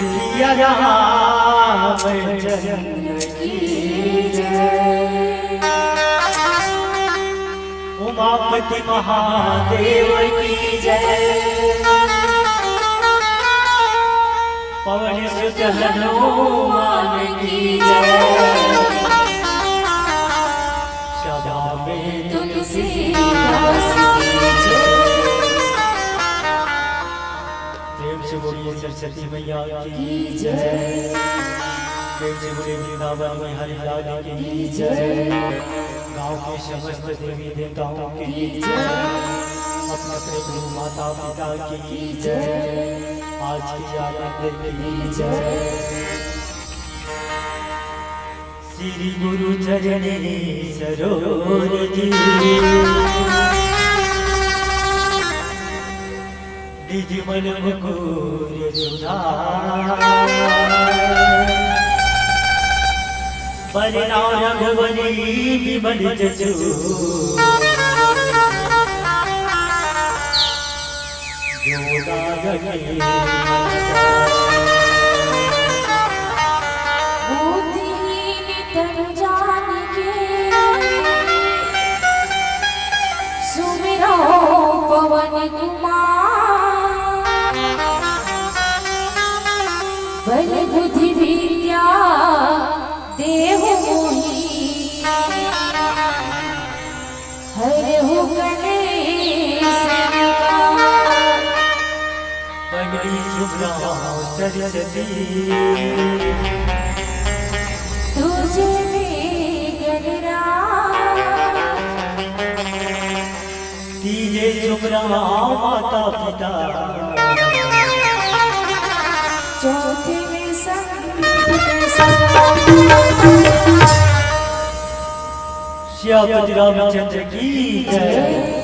किया रामचंद्र की जय। उमापति महादेव की जय। पवन सुत हनुमान की जय। सदा में तुलसीदास की जय। प्रेम से बोलिए सरस्वती मैया की जय। प्रेम से बोलिए वृंदावन में हरि लाल की जय। गाँव के समस्त देवी देवताओं की जय। अपने गुरु माता पिता की जय। आज की आनंद की जय। श्री गुरु चरणे सरोज जी निज मन मुकुर सुधार। बरना रघुबली विमल जसु बुद्धिहीन तनु जान के सुमिरो पवन कुमार। बल बुद्धि विद्या देहु मोहि हरहु कलेश विकार। पगड़ी शुभ्रा सरस्वती तुझे तीजे शुभ्रा माता पिता। चौथे में श्यामपति रामचंद्र की जय।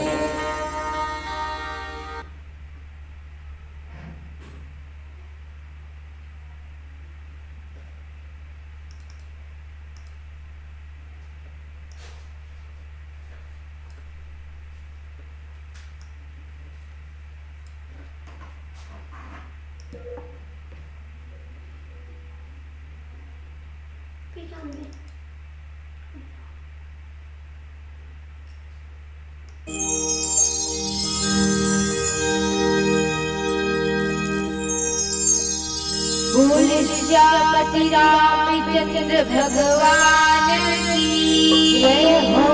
बोले श्यामपति रामचंद्र भगवान की जय हो।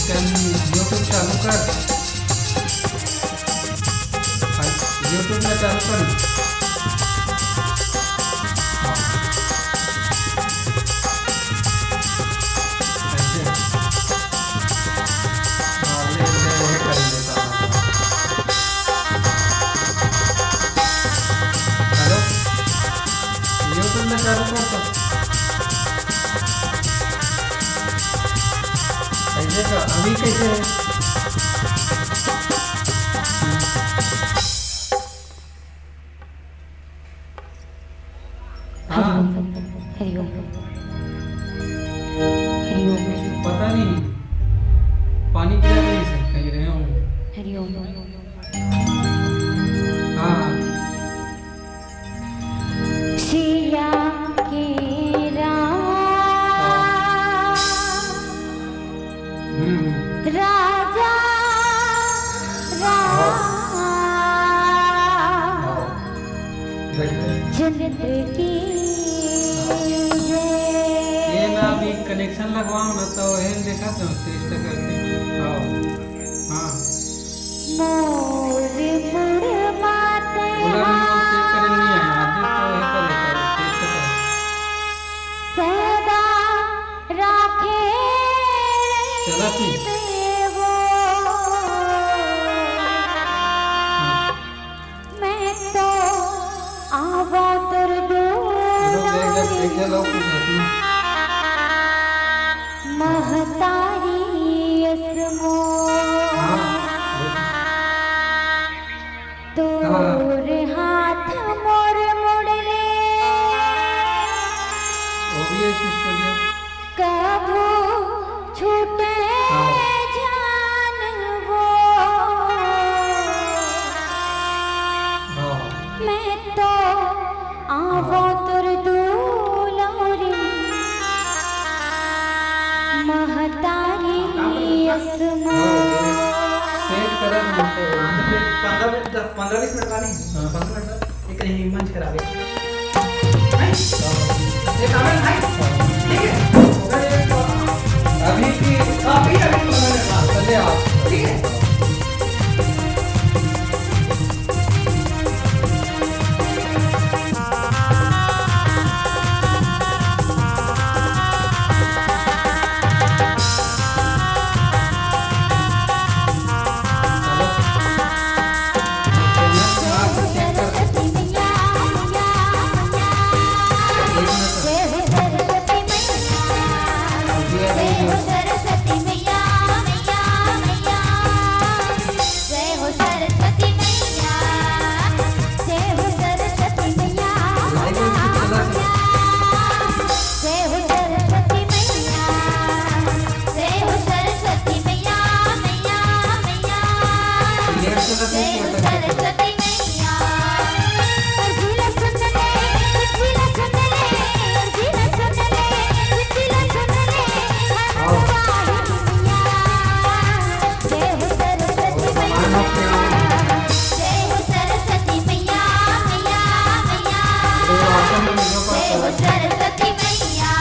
यूट्यूब चालू कर, यूट्यूब में चालू कर। हेलो, यूट्यूब में चालू कर तो ऐसे का अभी कैसे है? हाँ हरिओम हरिओम पता नहीं, पानी पिला नहीं से कहीं रहे हूँ। हरिओम हाँ सिया के राम राजा राम जन्नत की ये मैं अभी कनेक्शन लगवाऊँ ना तो ये देखा तो टेस्ट करके। हाँ हाँ मोर मुड़ माते बोला भी वो चेक करे नहीं है आज तो ये कर लेता टेस्ट कर। सदा राखे चला थी देवो मैं तो आवो तुर एक लोग कुछ नहीं। महतारी असमो तोर हाथ मोर मुड़ले वो भी है सिस्टर जी। कभू छूटे जान वो मैं तो आवो तुर दूलोरी महतारी असमो सेट करा मुझे 15-20 मिनट का नहीं, 15 मिनट का एक नहीं मंच करा दे। ये कागज है, ठीक है? अभी की अभी 15 मिनट का चले आप ठीक है? सरस्वती मैया मैया मैया जय हो सरस्वती मैया जय हो सरस्वती मैया जय हो सरस्वती मैया जय हो सरस्वती मैया मैया मैया जय हो सरस्वती मैया जिला सुन ले जिला सुन ले जिला सुन ले जिला सुन ले जय हो सरस्वती मैया जय हो सरस्वती मैया मैया मैया जय हो सरस्वती मैया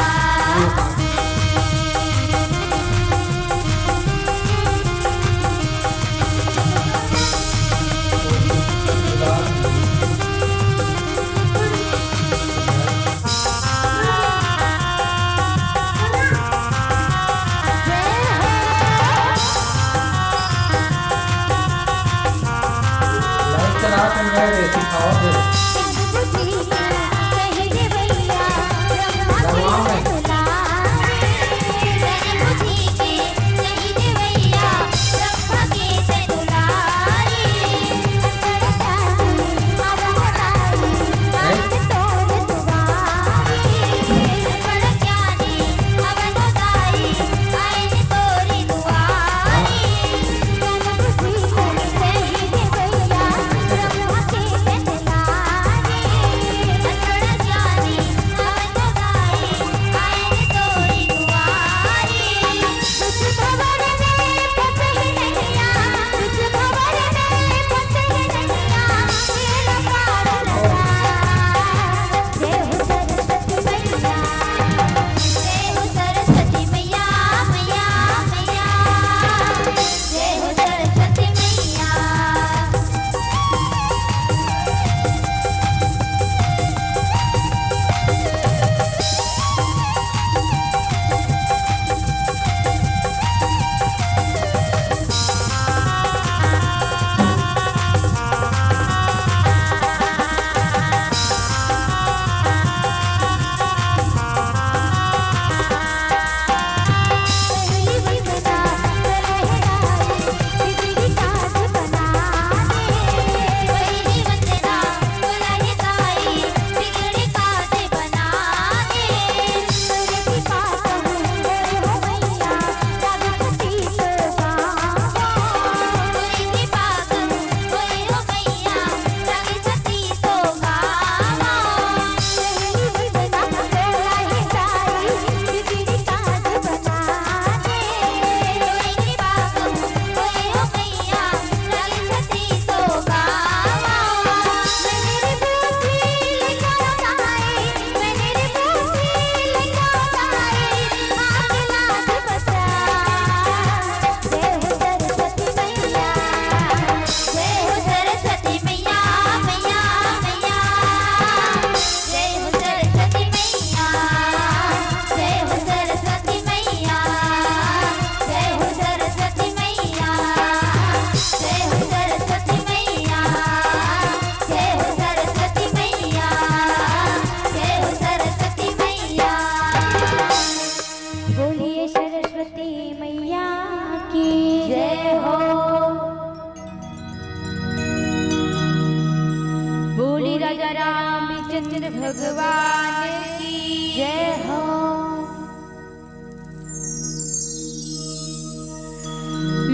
की जय हो। बोली राजा रामचंद्र भगवान की जय हो।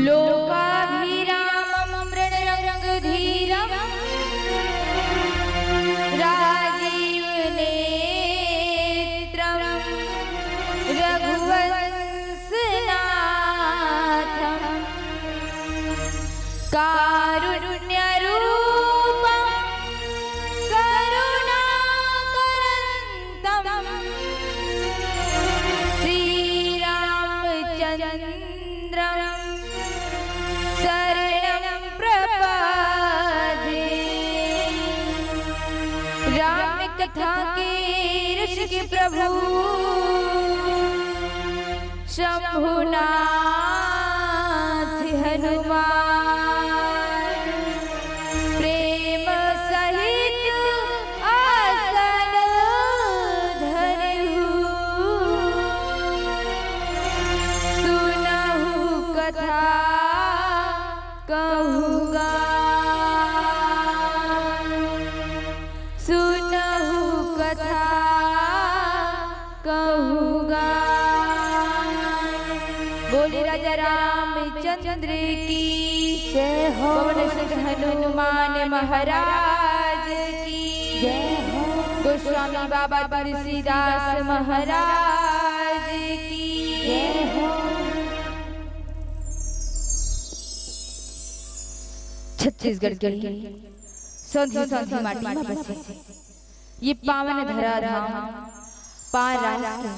लोकाभिरामं रणरंगधीरं राजीवनेत्रं रघुवंशनाथं कारुण्यरूपं करुणाकरन्तं श्रीरामचन्द्रं शरणं प्रपद्ये। राम कथा के ऋषि के प्रभु शंभुनाथ हनुमान प्रेम सहित आसन धरहु। सुनहु कथा कहूँगा, सुनहु कथा कहूँगा। बोले राजा रामचंद्र की जय हो। पवन सुत हनुमान महाराज की जय हो। गोस्वामी बाबा तुलसीदास महाराज की जय हो। छत्तीसगढ़ के सौंधी सौंधी माटी में बसे ये पावन धरा धाम पार रास्ते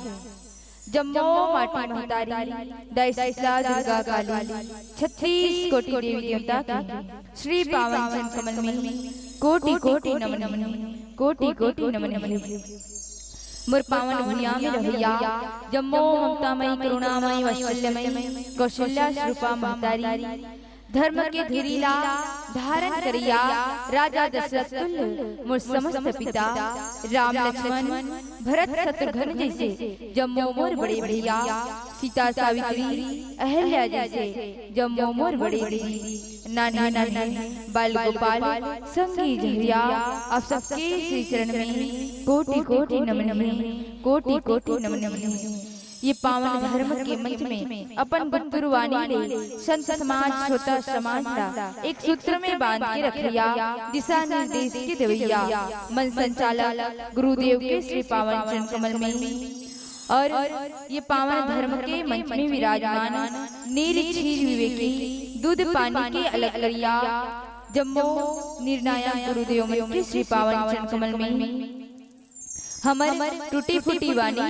जम्मो माटी महतारी दैसा दुर्गा काली 36 कोटि देवी देवता की श्री पावन चरण कमल में कोटि कोटि नमन कोटि कोटि नमन। मोर पावन भुइया में रहिया जम्मो ममतामयी करुणामयी वात्सल्यमयी कौशल्या स्वरूपा महतारी धर्म के धुरीला धारण करिया राजा दशरथ तुल्य मोर समस्त पिता राम लक्ष्मण भरत शत्रुघ्न जैसे जम्मो मोर बड़े भैया सीता सावित्री अहल्या जैसे जम्मो मोर बड़े दीदी नानी नानी बाल गोपाल संगी जहरिया आप सबके श्री चरण में कोटि कोटि नमन कोटि कोटि नमन। ये पावन धर्म के मंच में अपन बंधुरवाणी ले संत समाज छोटा समाज का एक सूत्र में बांध के रख लिया दिशा निर्देश के देवैया मन संचालक गुरुदेव के श्री पावन चरण कमल में। और ये पावन धर्म के मंच में विराजमान निरीक्षी विवेकी दूध पानी के अलग करिया जम्मो निर्णायक गुरुदेव के श्री पावन चरण कमल में हमारे टूटी फूटी वाणी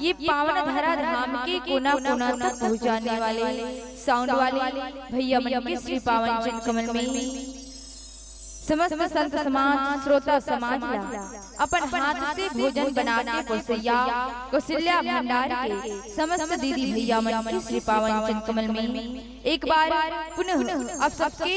ये पावन धरा धाम के कोना कोना तक पहुँचाने वाले साउंड वाले भैया मन के श्री पावन चरण कमल में समस्त संत समाज श्रोता समाज अपन हाथ से भोजन बना के परोसैया कौशल्या भंडार के समस्त दीदी भैया मन के श्री पावन चरण कमल में एक बार पुनः आप सबके